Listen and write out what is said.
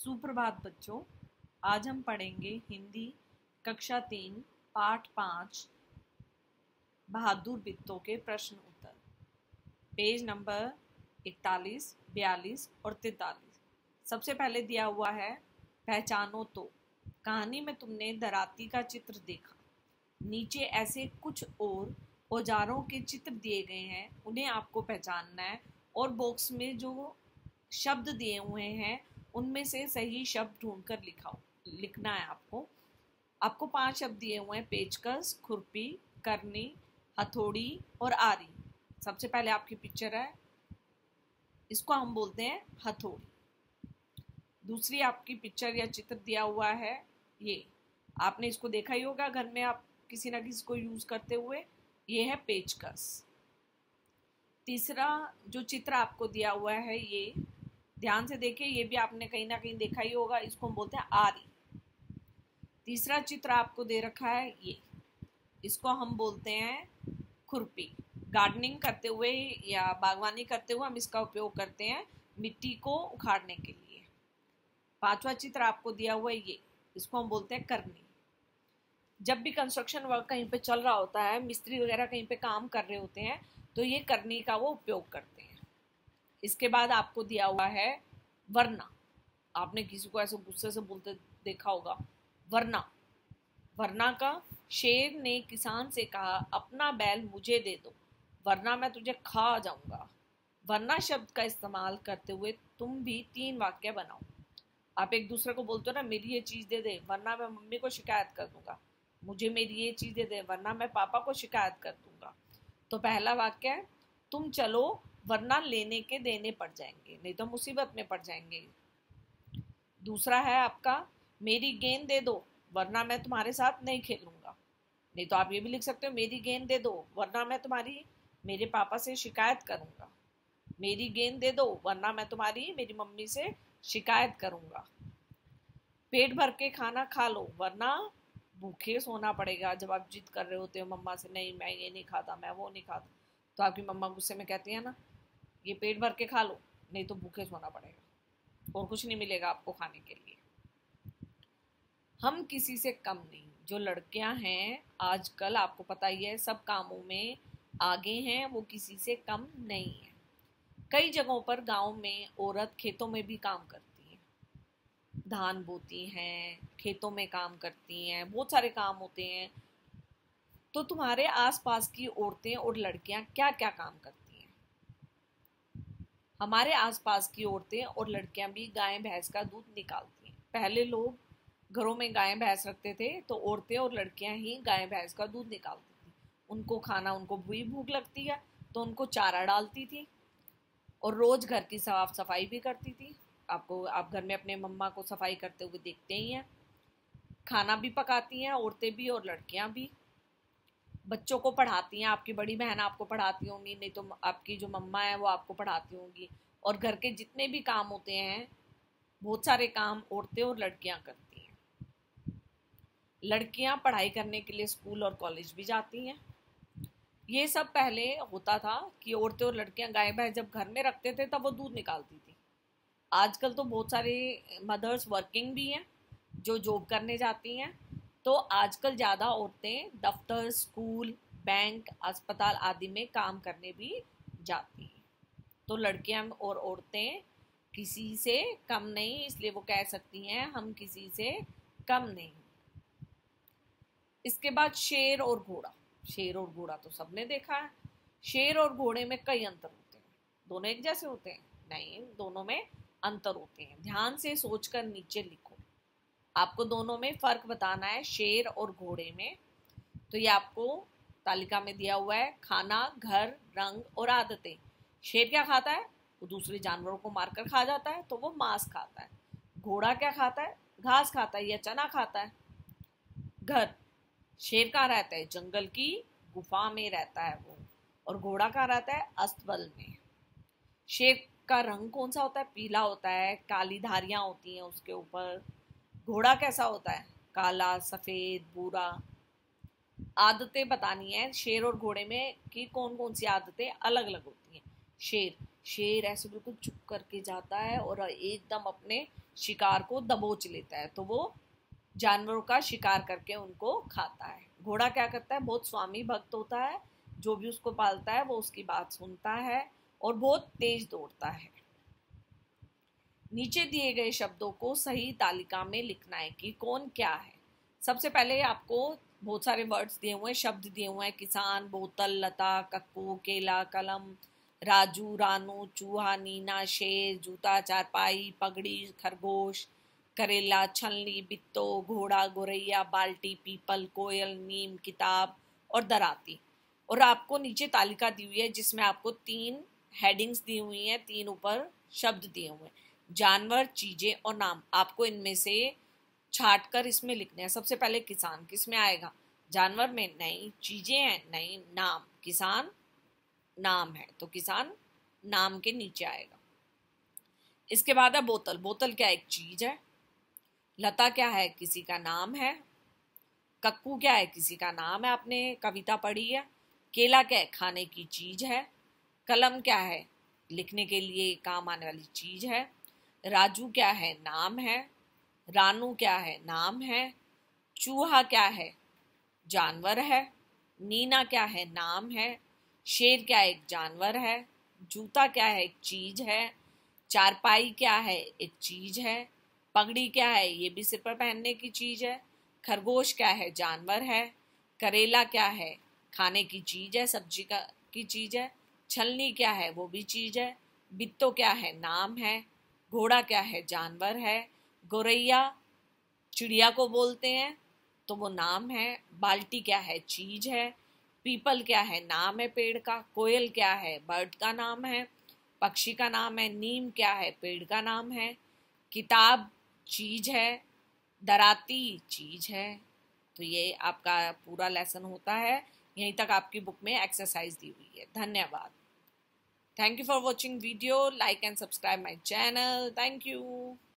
सुप्रभात बच्चों। आज हम पढ़ेंगे हिंदी कक्षा 3 पाठ 5 बहादुर बित्तों के प्रश्न उत्तर। पेज नंबर 41, 42 और 43। सबसे पहले दिया हुआ है पहचानो तो। कहानी में तुमने दराती का चित्र देखा। नीचे ऐसे कुछ और औजारों के चित्र दिए गए हैं, उन्हें आपको पहचानना है और बॉक्स में जो शब्द दिए हुए हैं उनमें से सही शब्द ढूंढकर लिखना है। आपको 5 शब्द दिए हुए हैं: पेचकस, खुरपी, करनी, हथौड़ी और आरी। सबसे पहले आपकी पिक्चर है, इसको हम बोलते हैं हथौड़ी। दूसरी आपकी पिक्चर या चित्र दिया हुआ है, ये आपने इसको देखा ही होगा घर में, आप किसी ना किसी को यूज करते हुए। ये है पेचकस। तीसरा जो चित्र आपको दिया हुआ है, ये ध्यान से देखिए, ये भी आपने कहीं ना कहीं देखा ही होगा, इसको हम बोलते हैं आरी। तीसरा चित्र आपको दे रखा है, ये इसको हम बोलते हैं खुरपी। गार्डनिंग करते हुए या बागवानी करते हुए हम इसका उपयोग करते हैं मिट्टी को उखाड़ने के लिए। पांचवा चित्र आपको दिया हुआ है, ये इसको हम बोलते हैं करनी। जब भी कंस्ट्रक्शन वर्क कहीं पे चल रहा होता है, मिस्त्री वगैरह कहीं पे काम कर रहे होते हैं, तो ये करनी का वो उपयोग करते हैं। इसके बाद आपको दिया हुआ है वरना। आपने किसी को ऐसे गुस्से से बोलते देखा होगा, वरना। वरना का शेर ने किसान से कहा, अपना बैल मुझे दे दो वरना मैं तुझे खा जाऊंगा। वरना शब्द का इस्तेमाल करते हुए तुम भी 3 वाक्य बनाओ। आप एक दूसरे को बोलते हो ना, मेरी ये चीज दे दे वरना मैं मम्मी को शिकायत कर दूंगा, मुझे मेरी ये चीज दे दे वरना मैं पापा को शिकायत कर दूंगा। तो पहला वाक्य है, तुम चलो वरना लेने के देने पड़ जाएंगे, नहीं तो मुसीबत में पड़ जाएंगे। दूसरा है आपका, मेरी गेंद दे दो वरना मैं तुम्हारे साथ नहीं खेलूंगा। नहीं तो आप ये भी लिख सकते हो, मेरी गेंद दे दो वरना मैं मेरे पापा से शिकायत करूंगा। मेरी गेंद दे दो वरना मैं मेरी मम्मी से शिकायत करूंगा। पेट भर के खाना खा लो वरना भूखे सोना पड़ेगा। जब आप जिद कर रहे होते हो मम्मा से, नहीं मैं ये नहीं खाता, मैं वो नहीं खाता, तो आपकी मम्मा गुस्से में कहती है ना, ये पेट भर के खा लो नहीं तो भूखे सोना पड़ेगा और कुछ नहीं मिलेगा आपको खाने के लिए। हम किसी से कम नहीं। जो लड़कियां हैं आजकल, आपको पता ही है, सब कामों में आगे हैं, वो किसी से कम नहीं है। कई जगहों पर गांव में औरत खेतों में भी काम करती हैं, धान बोती हैं, खेतों में काम करती हैं, बहुत सारे काम होते हैं। तो तुम्हारे आसपास की औरतें और लड़कियां क्या क्या काम करती हैं? हमारे आसपास की औरतें और लड़कियां भी गाय भैंस का दूध निकालती हैं। पहले लोग घरों में गाय भैंस रखते थे, तो औरतें और लड़कियां ही गाय भैंस का दूध निकालती थी। उनको खाना, उनको भी भूख लगती है तो उनको चारा डालती थी और रोज घर की साफ सफाई भी करती थी। आप घर में अपने मम्मा को सफाई करते हुए देखते ही हैं। खाना भी पकाती हैं औरतें भी और लड़कियां भी। बच्चों को पढ़ाती हैं, आपकी बड़ी बहन आपको पढ़ाती होंगी, नहीं तो आपकी जो मम्मा है वो आपको पढ़ाती होंगी। और घर के जितने भी काम होते हैं, बहुत सारे काम औरतें और लड़कियां करती हैं। लड़कियां पढ़ाई करने के लिए स्कूल और कॉलेज भी जाती हैं। ये सब पहले होता था कि औरतें और लड़कियां गाय भैंस जब घर में रखते थे तब वो दूध निकालती थी। आजकल तो बहुत सारे मदर्स वर्किंग भी हैं जो जॉब करने जाती हैं, तो आजकल ज़्यादा औरतें दफ्तर, स्कूल, बैंक, अस्पताल आदि में काम करने भी जाती हैं। तो लड़कियां और औरतें किसी से कम नहीं, इसलिए वो कह सकती हैं हम किसी से कम नहीं। इसके बाद शेर और घोड़ा। शेर और घोड़ा तो सबने देखा है। शेर और घोड़े में कई अंतर होते हैं। दोनों एक जैसे होते हैं? नहीं, दोनों में अंतर होते हैं। ध्यान से सोचकर नीचे लिखो। आपको दोनों में फर्क बताना है, शेर और घोड़े में। तो ये आपको तालिका में दिया हुआ है, खाना, घर, रंग और आदतें। शेर क्या खाता है? वो दूसरे जानवरों को मारकर खा जाता है, तो वो मांस खाता है। घोड़ा क्या खाता है? घास खाता है या चना खाता है। घर, शेर कहाँ रहता है? जंगल की गुफा में रहता है वो। और घोड़ा कहाँ रहता है? अस्तबल में। शेर का रंग कौन सा होता है? पीला होता है, काली धारियां होती हैं उसके ऊपर। घोड़ा कैसा होता है? काला, सफेद, भूरा। आदतें बतानी है शेर और घोड़े में कि कौन कौन सी आदतें अलग अलग होती हैं। शेर ऐसे बिल्कुल चुप करके जाता है और एकदम अपने शिकार को दबोच लेता है, तो वो जानवरों का शिकार करके उनको खाता है। घोड़ा क्या करता है, बहुत स्वामी भक्त होता है, जो भी उसको पालता है वो उसकी बात सुनता है और बहुत तेज दौड़ता है। नीचे दिए गए शब्दों को सही तालिका में लिखना है कि कौन क्या है। सबसे पहले आपको बहुत सारे वर्ड्स दिए हुए हैं, शब्द दिए हुए हैं, किसान, बोतल, लता, कक्कू, केला, कलम, राजू, रानू, चूहा, नीना, शेर, जूता, चारपाई, पगड़ी, खरगोश, करेला, छलनी, बित्तो, घोड़ा, गोरैया, बाल्टी, पीपल, कोयल, नीम, किताब और दराती। और आपको नीचे तालिका दी हुई है जिसमें आपको 3 हेडिंग्स दी हुई हैं, 3 ऊपर शब्द दिए हुए हैं, जानवर, चीजें और नाम। आपको इनमें से छाट कर इसमें लिखने हैं। सबसे पहले किसान, किस में आएगा, जानवर में नहीं, चीजें हैं नहीं, नाम, किसान नाम है तो किसान नाम के नीचे आएगा। इसके बाद है बोतल। बोतल क्या एक चीज है। लता क्या है, किसी का नाम है। कक्कू क्या है, किसी का नाम है, आपने कविता पढ़ी है। केला क्या है, खाने की चीज है। कलम क्या है, लिखने के लिए काम आने वाली चीज है। राजू क्या है, नाम है। रानू क्या है, नाम है। चूहा क्या है, जानवर है। नीना क्या है, नाम है। शेर क्या है, एक जानवर है। जूता क्या है, एक चीज है। चारपाई क्या है, एक चीज है। पगड़ी क्या है, ये भी सिर पर पहनने की चीज है। खरगोश क्या है, जानवर है। करेला क्या है, खाने की चीज है, सब्जी की चीज है। छलनी क्या है, वो भी चीज है। बित्तो क्या है, नाम है। घोड़ा क्या है, जानवर है। गोरैया चिड़िया को बोलते हैं तो वो नाम है। बाल्टी क्या है, चीज है। पीपल क्या है, नाम है पेड़ का। कोयल क्या है, बर्ड का नाम है, पक्षी का नाम है। नीम क्या है, पेड़ का नाम है। किताब चीज है। दराती चीज है। तो ये आपका पूरा लेसन होता है। यहीं तक आपकी बुक में एक्सरसाइज दी हुई है। धन्यवाद। Thank you for watching video. Like and subscribe my channel. Thank you.